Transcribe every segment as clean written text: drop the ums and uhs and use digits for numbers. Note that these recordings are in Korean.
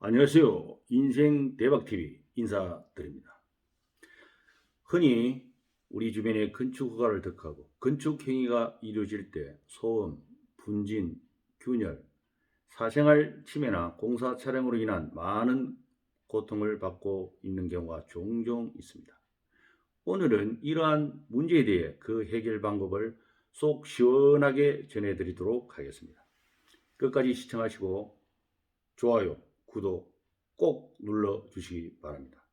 안녕하세요. 인생 대박TV 인사드립니다. 흔히 우리 주변에 건축 허가를 득하고 건축 행위가 이루어질 때 소음, 분진, 균열, 사생활 침해나 공사 차량으로 인한 많은 고통을 받고 있는 경우가 종종 있습니다. 오늘은 이러한 문제에 대해 그 해결 방법을 속 시원하게 전해드리도록 하겠습니다. 끝까지 시청하시고 좋아요, 구독 꼭 눌러주시기 바랍니다.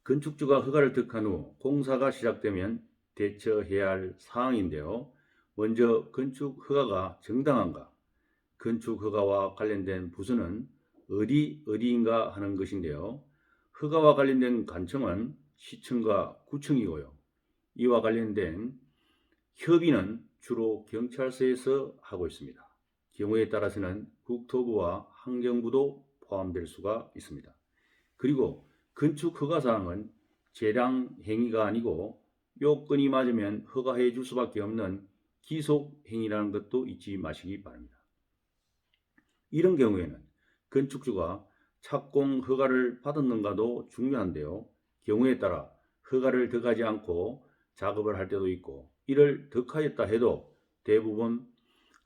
건축주가 허가를 득한 후 공사가 시작되면 대처해야 할 사항인데요. 먼저 건축 허가가 정당한가, 건축 허가와 관련된 부서는 어디인가 하는 것인데요. 허가와 관련된 관청은 시청과 구청이고요. 이와 관련된 협의는 주로 경찰서에서 하고 있습니다. 경우에 따라서는 국토부와 환경부도 포함될 수가 있습니다. 그리고 건축 허가 사항은 재량 행위가 아니고 요건이 맞으면 허가해 줄 수밖에 없는 기속 행위라는 것도 잊지 마시기 바랍니다. 이런 경우에는 건축주가 착공 허가를 받았는가도 중요한데요. 경우에 따라 허가를 득하지 않고 작업을 할 때도 있고, 이를 득하였다 해도 대부분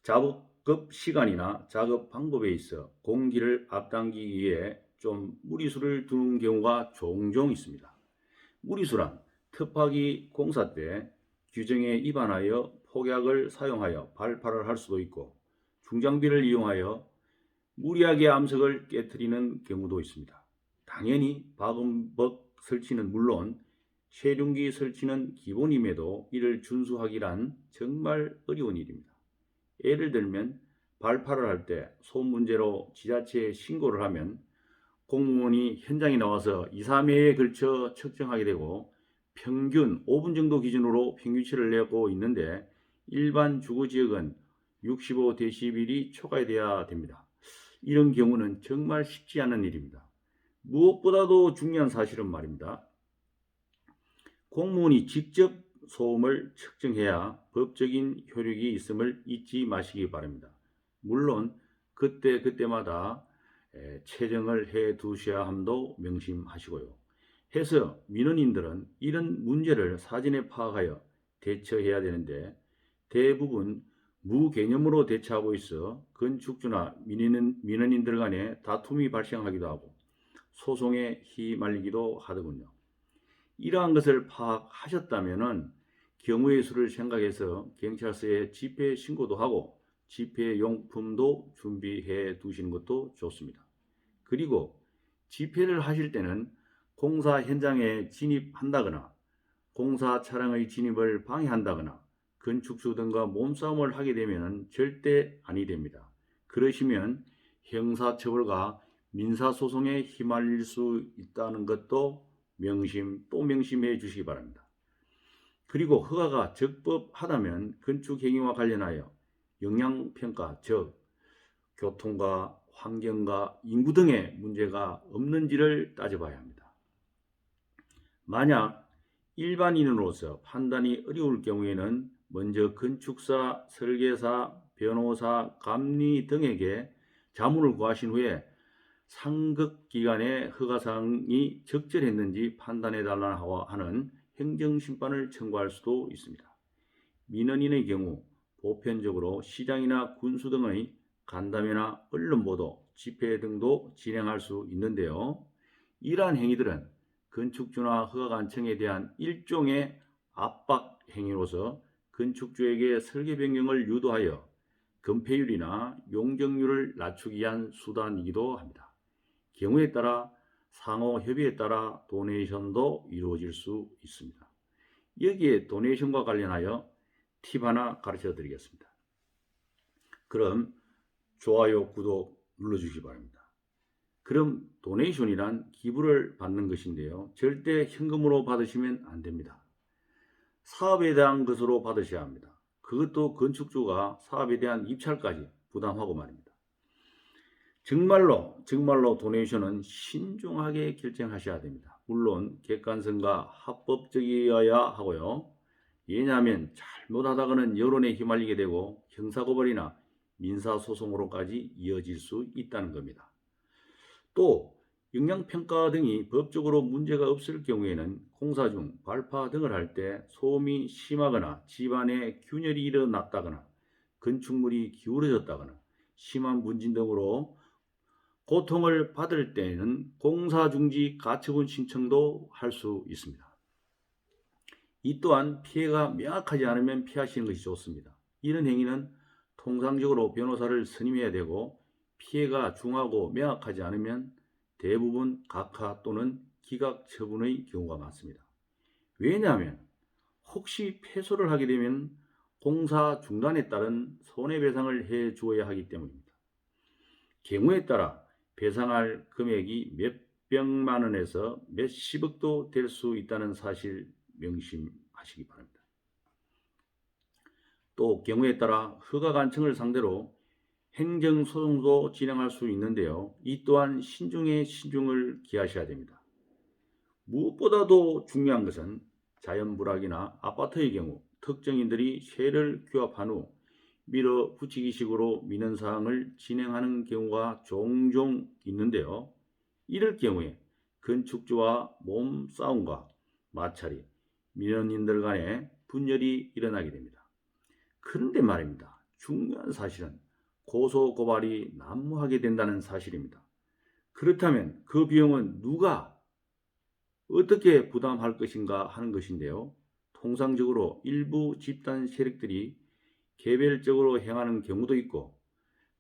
작업 시간이나 작업 방법에 있어 공기를 앞당기기 위해 좀 무리수를 두는 경우가 종종 있습니다. 무리수란 특파기 공사 때 규정에 위반하여 폭약을 사용하여 발파를 할 수도 있고, 중장비를 이용하여 무리하게 암석을 깨트리는 경우도 있습니다. 당연히 박음벽 설치는 물론 쇠륜기 설치는 기본임에도 이를 준수하기란 정말 어려운 일입니다. 예를 들면 발파를 할 때 소음 문제로 지자체에 신고를 하면 공무원이 현장에 나와서 2, 3회에 걸쳐 측정하게 되고 평균 5분 정도 기준으로 평균치를 내고 있는데 일반 주거지역은 65dB이 초과돼야 됩니다. 이런 경우는 정말 쉽지 않은 일입니다. 무엇보다도 중요한 사실은 말입니다. 공무원이 직접 소음을 측정해야 법적인 효력이 있음을 잊지 마시기 바랍니다. 물론 그때마다 체정을 해 두셔야 함도 명심하시고요. 해서 민원인들은 이런 문제를 사전에 파악하여 대처해야 되는데 대부분 무개념으로 대처하고 있어 건축주나 민원인들 간에 다툼이 발생하기도 하고 소송에 휘말리기도 하더군요. 이러한 것을 파악하셨다면 경우의 수를 생각해서 경찰서에 집회 신고도 하고 집회 용품도 준비해 두시는 것도 좋습니다. 그리고 집회를 하실 때는 공사 현장에 진입한다거나 공사 차량의 진입을 방해한다거나 건축주 등과 몸싸움을 하게 되면 절대 아니 됩니다. 그러시면 형사처벌과 민사소송에 휘말릴 수 있다는 것도 명심해 주시기 바랍니다. 그리고 허가가 적법하다면 건축행위와 관련하여 영향평가, 즉 교통과 환경과 인구 등의 문제가 없는지를 따져봐야 합니다. 만약 일반인으로서 판단이 어려울 경우에는 먼저 건축사, 설계사, 변호사, 감리 등에게 자문을 구하신 후에 상급기관의 허가사항이 적절했는지 판단해달라고 하는 행정심판을 청구할 수도 있습니다. 민원인의 경우 보편적으로 시장이나 군수 등의 간담회나 언론보도, 집회 등도 진행할 수 있는데요. 이러한 행위들은 건축주나 허가관청에 대한 일종의 압박 행위로서 건축주에게 설계 변경을 유도하여 건폐율이나 용적률을 낮추기 위한 수단이기도 합니다. 경우에 따라 상호 협의에 따라 도네이션도 이루어질 수 있습니다. 여기에 도네이션과 관련하여 팁 하나 가르쳐 드리겠습니다. 그럼 좋아요, 구독 눌러주시기 바랍니다. 그럼 도네이션이란 기부를 받는 것인데요. 절대 현금으로 받으시면 안 됩니다. 사업에 대한 것으로 받으셔야 합니다. 그것도 건축주가 사업에 대한 입찰까지 부담하고 말입니다. 정말로 도네이션은 신중하게 결정하셔야 됩니다. 물론 객관성과 합법적이어야 하고요. 왜냐하면 잘못하다가는 여론에 휘말리게 되고 형사고발이나 민사소송으로까지 이어질 수 있다는 겁니다. 또 영양평가 등이 법적으로 문제가 없을 경우에는 공사 중 발파 등을 할 때 소음이 심하거나 집안에 균열이 일어났다거나 건축물이 기울어졌다거나 심한 분진 등으로 고통을 받을 때에는 공사중지 가처분 신청도 할 수 있습니다. 이 또한 피해가 명확하지 않으면 피하시는 것이 좋습니다. 이런 행위는 통상적으로 변호사를 선임해야 되고 피해가 중하고 명확하지 않으면 대부분 각하 또는 기각 처분의 경우가 많습니다. 왜냐하면 혹시 패소를 하게 되면 공사 중단에 따른 손해배상을 해 주어야 하기 때문입니다. 경우에 따라 배상할 금액이 몇백만 원에서 몇십억도 될 수 있다는 사실 명심하시기 바랍니다. 또 경우에 따라 허가관청을 상대로 행정소송도 진행할 수 있는데요. 이 또한 신중에 신중을 기하셔야 됩니다. 무엇보다도 중요한 것은 자연불악이나 아파트의 경우 특정인들이 쇠를 규합한 후 밀어붙이기식으로 민원사항을 진행하는 경우가 종종 있는데요. 이럴 경우에 건축주와 몸싸움과 마찰이 민원인들 간에 분열이 일어나게 됩니다. 그런데 말입니다. 중요한 사실은 고소고발이 난무하게 된다는 사실입니다. 그렇다면 그 비용은 누가 어떻게 부담할 것인가 하는 것인데요. 통상적으로 일부 집단 세력들이 개별적으로 행하는 경우도 있고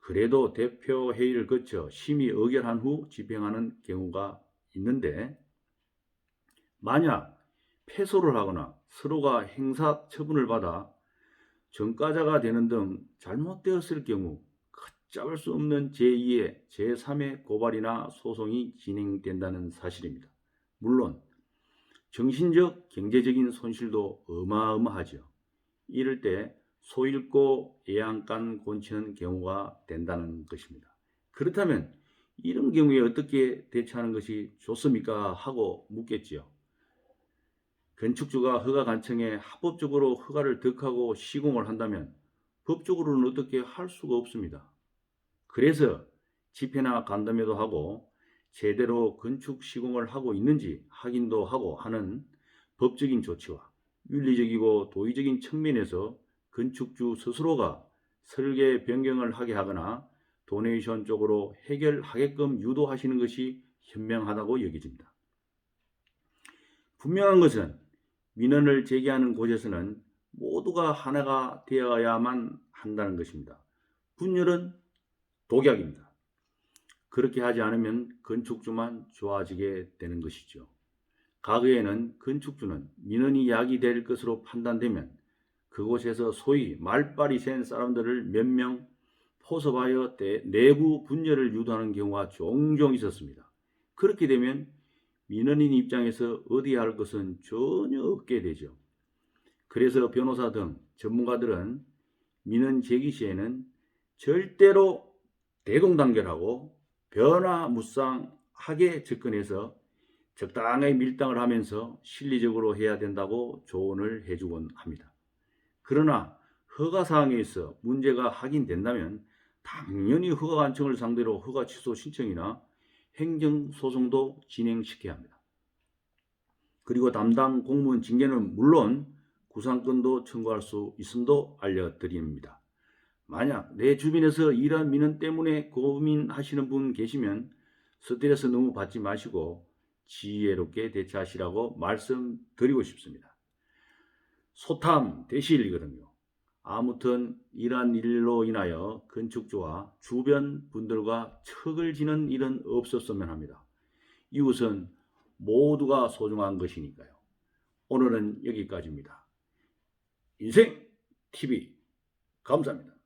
그래도 대표회의를 거쳐 심의 의결한 후 집행하는 경우가 있는데 만약 패소를 하거나 서로가 행사처분을 받아 전과자가 되는 등 잘못되었을 경우 걷잡을 수 없는 제2의 제3의 고발이나 소송이 진행된다는 사실입니다. 물론 정신적, 경제적인 손실도 어마어마하죠. 이럴 때 소잃고 애양간 곤치는 경우가 된다는 것입니다. 그렇다면 이런 경우에 어떻게 대처하는 것이 좋습니까? 하고 묻겠지요. 건축주가 허가관청에 합법적으로 허가를 득하고 시공을 한다면 법적으로는 어떻게 할 수가 없습니다. 그래서 집회나 간담회도 하고 제대로 건축 시공을 하고 있는지 확인도 하고 하는 법적인 조치와 윤리적이고 도의적인 측면에서 건축주 스스로가 설계 변경을 하게 하거나 도네이션 쪽으로 해결하게끔 유도하시는 것이 현명하다고 여겨집니다. 분명한 것은 민원을 제기하는 곳에서는 모두가 하나가 되어야만 한다는 것입니다. 분열은 독약입니다. 그렇게 하지 않으면 건축주만 좋아지게 되는 것이죠. 과거에는 건축주는 민원이 야기될 것으로 판단되면 그곳에서 소위 말빨이 센 사람들을 몇 명 포섭하여 내부 분열을 유도하는 경우가 종종 있었습니다. 그렇게 되면 민원인 입장에서 얻어야 할 것은 전혀 없게 되죠. 그래서 변호사 등 전문가들은 민원 제기 시에는 절대로 대동단결하고 변화무쌍하게 접근해서 적당하게 밀당을 하면서 실리적으로 해야 된다고 조언을 해주곤 합니다. 그러나 허가사항에 있어 문제가 확인된다면 당연히 허가관청을 상대로 허가 취소 신청이나 행정소송도 진행시켜야 합니다. 그리고 담당 공무원 징계는 물론 구상권도 청구할 수 있음도 알려드립니다. 만약 내 주변에서 이러한 민원 때문에 고민하시는 분 계시면 스트레스 너무 받지 마시고 지혜롭게 대처하시라고 말씀드리고 싶습니다. 소탐 대실이거든요. 아무튼 이러한 일로 인하여 건축주와 주변 분들과 척을 지는 일은 없었으면 합니다. 이웃은 모두가 소중한 것이니까요. 오늘은 여기까지입니다. 인생TV 감사합니다.